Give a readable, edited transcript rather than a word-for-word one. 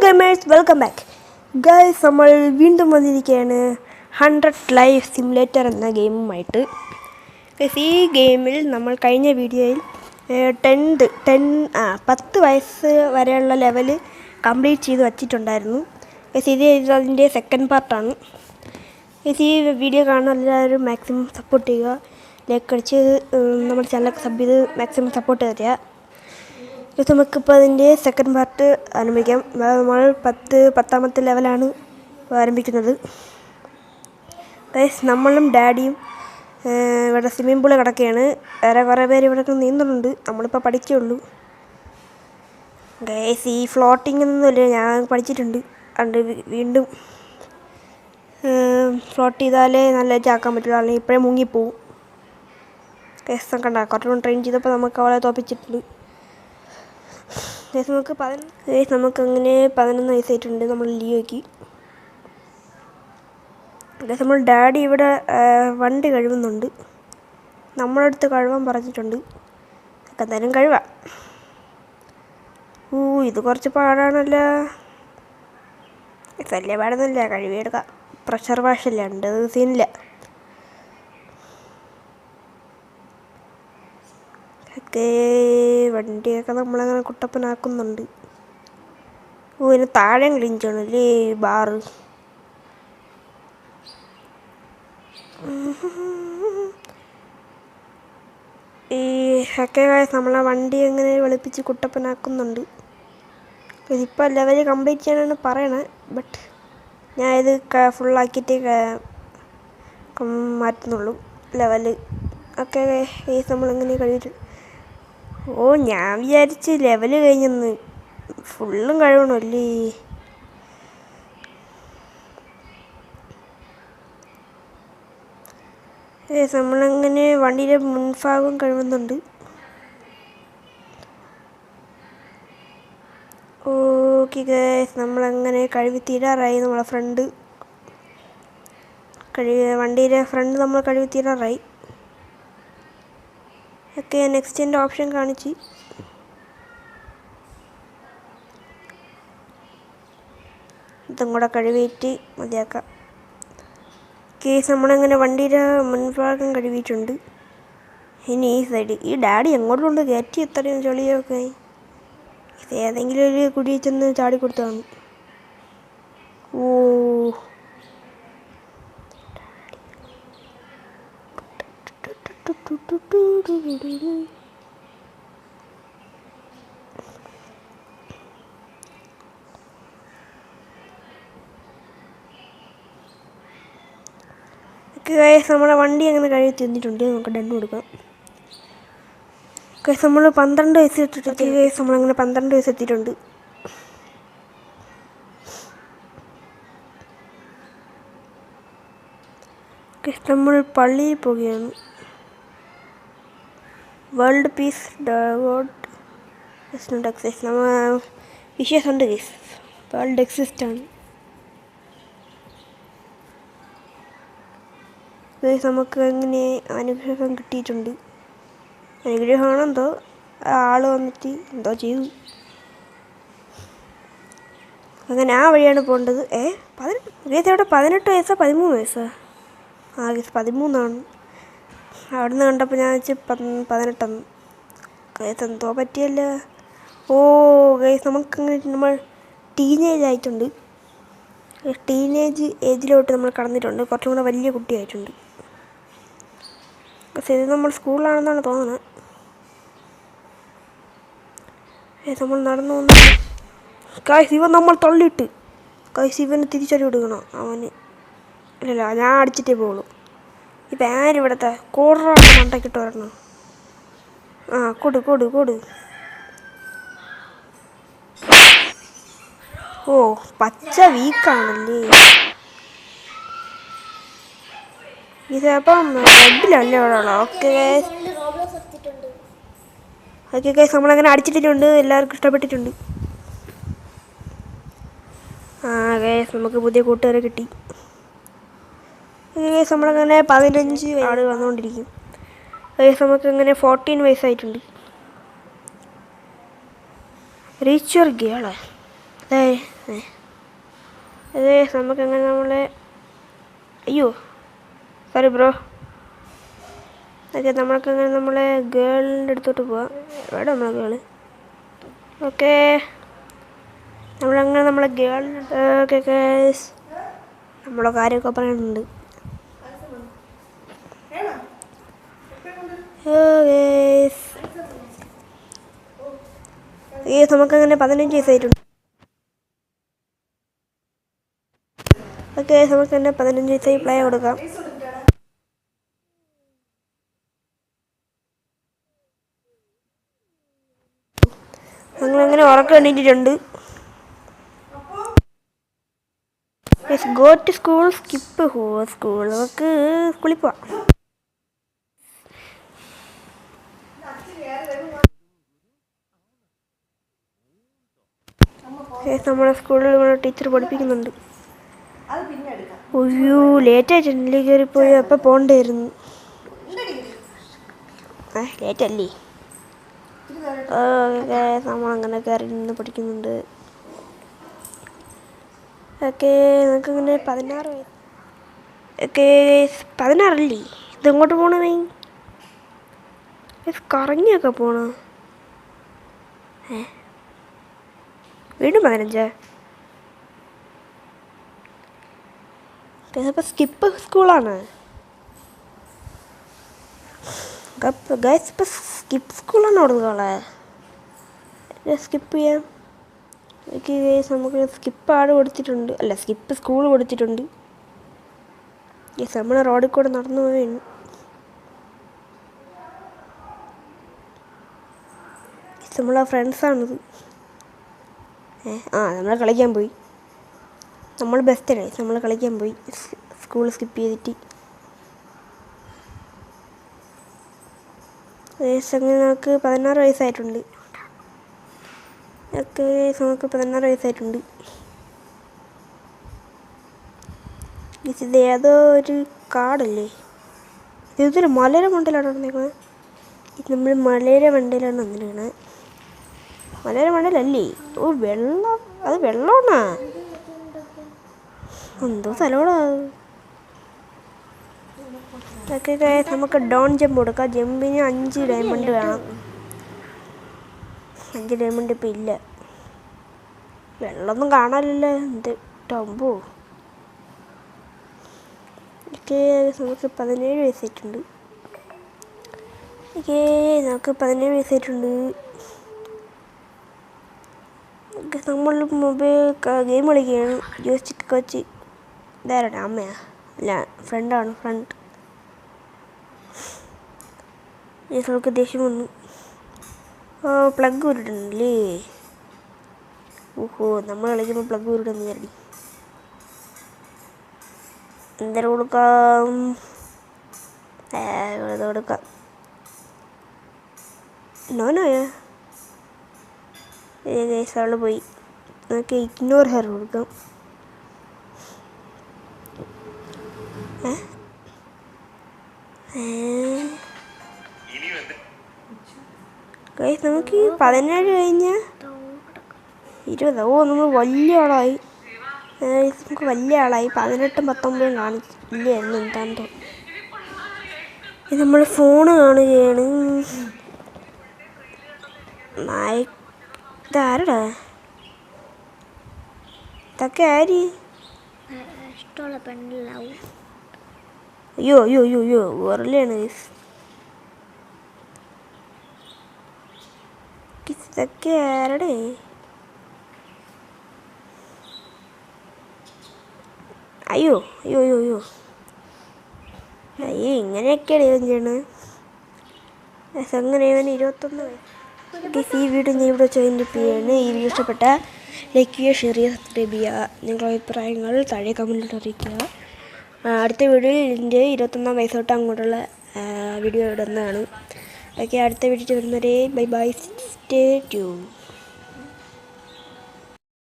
Gamers welcome back guys. നമ്മൾ വീണ്ടും വന്നിരിക്കുകയാണ് 100 ലൈഫ് സിമുലേറ്റർ എന്ന ഗെയിമുമായിട്ട്. ഈ ഗെയിമിൽ നമ്മൾ കഴിഞ്ഞ വീഡിയോയിൽ 10 വയസ്സ് വരെയുള്ള ലെവൽ കംപ്ലീറ്റ് ചെയ്ത് വച്ചിട്ടുണ്ടായിരുന്നു. ഇത് അതിൻ്റെ സെക്കൻഡ് പാർട്ടാണ്. ഈ വീഡിയോ കാണുന്ന എല്ലാവരും മാക്സിമം സപ്പോർട്ട് ചെയ്യുക, ലൈക്ക് അടിച്ച് നമ്മുടെ ചാനലൊക്കെ സബ് ചെയ്ത് മാക്സിമം സപ്പോർട്ട് തരിക. നമുക്കിപ്പോൾ അതിൻ്റെ സെക്കൻഡ് പാർട്ട് ആരംഭിക്കാം. നമ്മൾ 10ാമത്തെ ലെവലാണ് ആരംഭിക്കുന്നത്. ഗൈസ്, നമ്മളും ഡാഡിയും ഇവിടെ സ്വിമ്മിംഗ് പൂള് കിടക്കുകയാണ്. വേറെ കുറേ പേര് ഇവിടെ നീന്തുന്നുണ്ട്. നമ്മളിപ്പോൾ പഠിക്കുകയുള്ളൂ. ഗൈസ്, ഈ ഫ്ലോട്ടിംഗ് ഒന്നുമില്ല, ഞാൻ പഠിച്ചിട്ടുണ്ട്. അതുകൊണ്ട് വീണ്ടും ഫ്ലോട്ട് ചെയ്താലേ നല്ല ചാക്കാൻ പറ്റുള്ളൂ, അല്ലെങ്കിൽ ഇപ്പോഴേ മുങ്ങിപ്പോവും. ഗൈസ് കണ്ട, കുറച്ചുകൂടെ ട്രെയിൻ ചെയ്തപ്പോൾ നമുക്ക് അവളെ തോപ്പിച്ചിട്ടുണ്ട്. നമുക്കങ്ങനെ 11 വയസ്സായിട്ടുണ്ട്. നമ്മൾ ലിയോയ്ക്ക്. നമ്മൾ ഡാഡി ഇവിടെ വണ്ടി കഴുകുന്നുണ്ട്. നമ്മളടുത്ത് കഴുകാൻ പറഞ്ഞിട്ടുണ്ട്. എന്തായാലും കഴുകാം. ഇത് കുറച്ച് പാടാണല്ലോ. വലിയ പാടൊന്നുമില്ല, കഴുകിയെടുക്കാം. പ്രഷർ വാഷല്ല, ഉണ്ട് സീനില്ല. വണ്ടിയൊക്കെ നമ്മളങ്ങനെ കുട്ടപ്പനാക്കുന്നുണ്ട്. ഇതിന് താഴെ ക്ലീൻ ചെയ്യണല്ലേ ബാറ്. ഒക്കെ നമ്മളെ വണ്ടി അങ്ങനെ വെളുപ്പിച്ച് കുട്ടപ്പനാക്കുന്നുണ്ട്. ഇതിപ്പോൾ ലെവൽ കംപ്ലീറ്റ് ചെയ്യാനാണ് പറയണത്. ബട്ട് ഞാൻ ഇത് ഫുള്ളാക്കിയിട്ട് മാറ്റുന്നുള്ളൂ ലെവല്. ഒക്കെ നമ്മളിങ്ങനെ കഴിയിട്ട്. ഞാൻ വിചാരിച്ച് ലെവല് കഴിഞ്ഞെന്ന്. ഫുള്ളും കഴിയണമല്ലേ. നമ്മളങ്ങനെ വണ്ടിയുടെ മുൻഭാഗം കഴിയുന്നുണ്ട്. ഓക്കെ ഗൈസ്, നമ്മളങ്ങനെ കഴുകി തീരാറായി. നമ്മളെ ഫ്രണ്ട് വണ്ടിയുടെ ഫ്രണ്ട് നമ്മൾ കഴുകി തീരാറായി. ഒക്കെ നെക്സ്റ്റിൻ്റെ ഓപ്ഷൻ കാണിച്ച്. ഇതും കൂടെ കഴുകിയിട്ട് മതിയാക്കാം. കേസ് നമ്മളങ്ങനെ വണ്ടിയുടെ മുൻഭാഗം കഴുകിയിട്ടുണ്ട്. ഇനി ഈ സൈഡ് ഈ ഡാഡി എങ്ങോട്ടും കൊണ്ട് കയറ്റി ഇത്രയും ചെളിയൊക്കെ. ഇത് ഏതെങ്കിലും ഒരു കുടിയിൽ ചെന്ന് ചാടി കൊടുത്താണ്. നമ്മളെ വണ്ടി അങ്ങനെ കഴുകി തിന്നിട്ടുണ്ട്. നമുക്ക് ഡണ്ണ് കൊടുക്കാം. നമ്മൾ 12 വയസ്സ് എത്തിയിട്ട് നമ്മളങ്ങനെ 12 വയസ്സ് എത്തിയിട്ടുണ്ട്. നമ്മൾ പള്ളിയിൽ പോവുകയാണ്. World peace god not exist. നമ്മൾ വിശ്വാസമുണ്ട് കേസ്, വേൾഡ് എക്സിസ്റ്റ് ആണ്. നമുക്ക് എങ്ങനെ അനുഗ്രഹം കിട്ടിയിട്ടുണ്ട്. അനുഗ്രഹമാണെന്തോ ആൾ വന്നിട്ട് എന്തോ ചെയ്തു. അങ്ങനെ ആ വഴിയാണ് പോകേണ്ടത്. 18 വയസ്സാ 13 വയസ്സാ? 13 അവിടെ നിന്ന് കണ്ടപ്പോൾ ഞാൻ വെച്ച് 18. ഗൈസ് എന്തോ പറ്റിയല്ലോ. ഗൈസ് നമുക്കങ്ങനെ നമ്മൾ ടീനേജ് ആയിട്ടുണ്ട്. ടീനേജ് ഏജിലോട്ട് നമ്മൾ കടന്നിട്ടുണ്ട്. കുറച്ചും കൂടെ വലിയ കുട്ടിയായിട്ടുണ്ട്. പക്ഷേ ഇത് നമ്മൾ സ്കൂളിലാണെന്നാണ് തോന്നുന്നത്. നമ്മൾ നടന്നു വന്നു. ഗൈസ് ഇവൻ നമ്മൾ തള്ളിയിട്ട്. ഗൈസ് ഇവന് തിരിച്ചടി കൊടുക്കണം. അവന് ഇല്ല, ഞാൻ അടിച്ചിട്ടേ പോകുള്ളൂ. ഇപ്പം ആരിവിടുത്തെ കോടറാണ് മണ്ടക്കിട്ട് വരണം. കൊടു. പച്ച വീക്കാണല്ലേ. ഇതപ്പം റെഡിലല്ലേ ഉള്ളൂ. ഓക്കെ ഗൈസ് നമ്മളങ്ങനെ അടിച്ചിട്ടുണ്ട്. എല്ലാവർക്കും ഇഷ്ടപ്പെട്ടിട്ടുണ്ട്. ഗൈസ് നമുക്ക് പുതിയ കൂട്ടുകാരെ കിട്ടി. ഗൈസ് നമ്മളങ്ങനെ 15 ആൾ വന്നുകൊണ്ടിരിക്കും. ഗൈസ് നമുക്കങ്ങനെ 14 വയസ്സായിട്ടുണ്ട്. Reach your girl. അതെ നമുക്കങ്ങനെ നമ്മളെ അയ്യോ സോറി ബ്രോ. ഓക്കെ നമ്മൾക്കങ്ങനെ നമ്മളെ ഗേളിൻ്റെ അടുത്തോട്ട് പോവാം. എവിടെ നമ്മളെ ഗേള്? ഓക്കെ നമ്മളങ്ങനെ നമ്മളെ ഗേളിൻ്റെ ഓക്കെ ഗൈസ് നമ്മളെ കാര്യമൊക്കെ പറയുന്നുണ്ട്. നമുക്കങ്ങനെ 15 വയസ്സായിട്ടുണ്ട്. ഓക്കെ നമുക്ക് തന്നെ 15 വയസ്സായി പ്ലേ കൊടുക്കാം. ഞങ്ങളങ്ങനെ ഉറക്കം എണീറ്റിട്ടുണ്ട്. Go to school skip school നമുക്ക് സ്കൂളിൽ പോവാം. നമ്മളെ സ്കൂളിൽ ടീച്ചർ പഠിപ്പിക്കുന്നുണ്ട്. ഒയ്യോ ലേറ്റായിട്ട് കയറിപ്പോയി. അപ്പം പോകണ്ടായിരുന്നു. ലേറ്റല്ലേ? നമ്മളങ്ങനെ കയറി നിന്ന് പഠിക്കുന്നുണ്ട്. ഓക്കെ നമുക്കങ്ങനെ 16 ഓക്കെ 16 ഇതെങ്ങോട്ട് പോകണേ? കറങ്ങിയൊക്കെ പോണ വീണ്ടും 15. ഇപ്പം സ്കിപ്പ് സ്കൂളാണ് ഗൈസ്. ഇപ്പം സ്കിപ്പ് സ്കൂളാണ് കൊടുത്തോളെ. സ്കിപ്പ് ചെയ്യാം. ഓക്കെ ഗൈസ് നമുക്ക് സ്കിപ്പ് ആട് കൊടുത്തിട്ടുണ്ട്. അല്ല സ്കിപ്പ് സ്കൂൾ കൊടുത്തിട്ടുണ്ട്. ഗൈസ് നമ്മൾ റോഡിൽ കൂടെ നടന്നു പോവുകയാണ്. നമ്മളെ ഫ്രണ്ട്സാണിത്. നമ്മൾ കളിക്കാൻ പോയി. നമ്മൾ ബെസ്റ്റല്ലേ. നമ്മൾ കളിക്കാൻ പോയി സ്കൂൾ സ്കിപ്പ് ചെയ്തിട്ട്. അങ്ങനെ നമുക്ക് 16 വയസ്സായിട്ടുണ്ട്. ഓക്കെ നമുക്ക് 16 വയസ്സായിട്ടുണ്ട്. ഇത് ഏതോ ഒരു കാടല്ലേ? ഇതൊരു മലയുടെ മണ്ടയിലാണ് വന്നേക്കുന്നത്. ഇത് നമ്മൾ മലയുടെ മണ്ടയിലാണ് വന്നിരിക്കണേ. മലയുടെ മണ്ടയിലല്ലേ? ഓ വെള്ളം. അത് വെള്ളമാണോ? എന്തോ സ്ഥലമാണോ? ഓക്കെ നമുക്ക് ഡൗൺ ജമ്പ് കൊടുക്കാം. ജമ്പിന് 5 ഡയമണ്ട് വേണം. 5 ഡയമണ്ട് ഇപ്പം ഇല്ല. വെള്ളമൊന്നും കാണാനില്ലല്ലോ. എന്ത് ടമ്പോ. ഓക്കെ നമുക്ക് 17 വയസ്സായിട്ടുണ്ട്. ഓക്കെ നമുക്ക് 17 വയസ്സായിട്ടുണ്ട്. നമ്മൾ മൊബൈൽ ഗെയിം കളിക്കുകയാണ്. ജോയ്സ്റ്റിക്ക് വെച്ച്. ഇതാരാണ്? അമ്മയാ? അല്ല ഫ്രണ്ടാണ്. ഫ്രണ്ട്. നമുക്ക് ദേഷ്യം വന്നു. പ്ലഗ് ഉരുട്ടുണ്ടല്ലേ? ഓഹോ നമ്മൾ കളിക്കുമ്പോൾ പ്ലഗ് ഉരുട്ടെന്ന് കരുതി. എന്തര കൊടുക്കാം? ഇത് കൊടുക്കാം. നോനോയാ അവള് പോയി. നമുക്ക് ഇഗ്നോർ ഹെയർ കൊടുക്കാം. നമുക്ക് 17 കഴിഞ്ഞാൽ 20. ഓ നമ്മൾ വലിയ ആളായി. നമുക്ക് വലിയ ആളായി. 18 19 കാണിച്ചില്ലായിരുന്നു. എന്താണ്ടോ ഇത് നമ്മൾ ഫോണ് കാണുകയാണ്. ഇതാരടാ? ഇതൊക്കെ ആര്? ഇഷ്ടമുള്ള പെണ്ണിലാവും. അയ്യോ അയ്യോ അയ്യോ അയ്യോ ഉറലാണ്. ഇതൊക്കെ ആരുടെ? അയ്യോ അയ്യോ അയ്യോ അയ്യോ അയ്യോ ഇങ്ങനെയൊക്കെയാണ് ഇവൻ ചെയ്യണത്. അങ്ങനെ ഇവൻ 21 വയസ്സ്. ഈ വീഡിയോ ഞാൻ ഇവിടെ ചെയ്തിരിക്കുകയാണ്. ഈ വീഡിയോ ഇഷ്ടപ്പെട്ട ലൈക്ക് ചെയ്യുക, ഷെയർ ചെയ്യുക, സബ്സ്ക്രൈബ് ചെയ്യുക. നിങ്ങളുടെ അഭിപ്രായങ്ങൾ താഴെ കമൻറ്റിൽ അറിയിക്കുക. അടുത്ത വീഡിയോയിൽ എൻ്റെ 21 വയസ്സ് തൊട്ട് അങ്ങോട്ടുള്ള വീഡിയോ ഇടുന്നതാണ്. ഓക്കെ അടുത്ത വീഡിയോ വരുന്നവരെ ബൈ ബൈ. Stay tune.